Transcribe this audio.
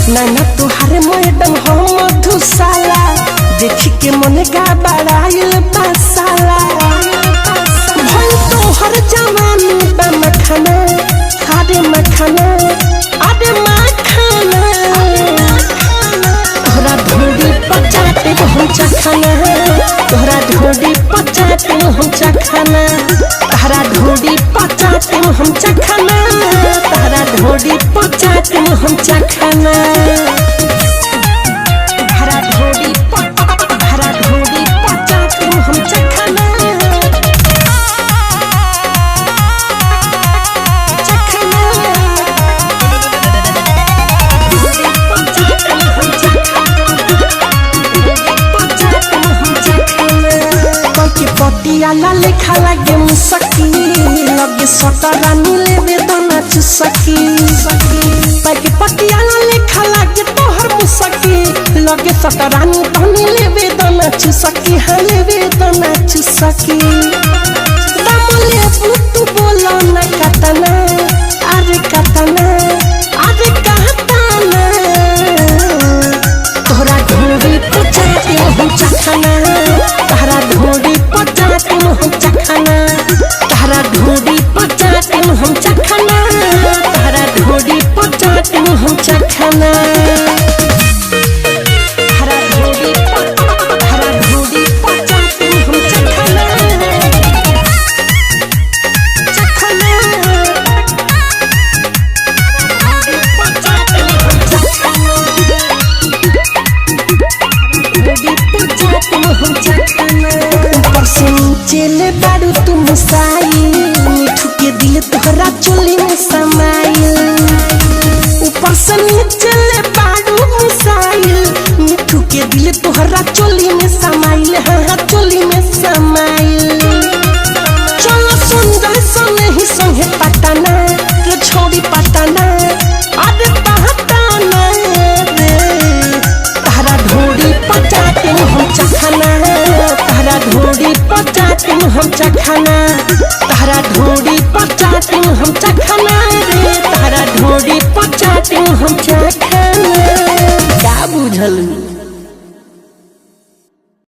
नाना तुहारे madam हम मधुशाला देख के मन का बड़ाइल बसाला भई तोहर जवानी बा मखना अरे मखना अरे मखना तोहरा ढोडी पचाते हम चखना तोहरा ढोडी पचाते हम चखना तोहरा ढोडी पचाते हम चखना तोहरा ढोडी पचाते हम चखना तोहरा ढोडी पचाते हम चखना पटियाला लेखा लगे मुसकी लगे सटरानी लेवे दाना चुसकी ताकि पटियाला लेखा लगे तोहर मुसकी लगे सटरानी तनी लेवे दाना चुसकी हाँ लेवे दाना चुसकी दाम लेबू तू बोलो ना कतना अरे कतना अरे कहतना तोहरा ढोरी पचाते हम चखना तोहरा ढोरी पचाते हम चखना तोहरा ढोरी पचाते हम चखना तोहरा ढोरी पचाते हम चखना तोहरा ढोरी पचाते हम चखना चखना ढोरी पचाते हम चखना ढोरी पचाते हम चखना चले बारू तुम साई मिठू के दिल तोहरा चोली में समाइल ऊपर से नीचे ले बारू मिसाइल मिठू के दिल तोहरा चोली में समाइल हाँ चोली में समाइल चलो सुंदर सोने ही संगे पटाना रे छोड़ी पटाना अरे पटाना रे तोहरा ढोडी पचाते हम चखना तोहरा ढोडी पचाते हम चखना तोहरा ढोडी पचाते हम चखना रे तोहरा ढोडी पचाते हम चखना का बुझल।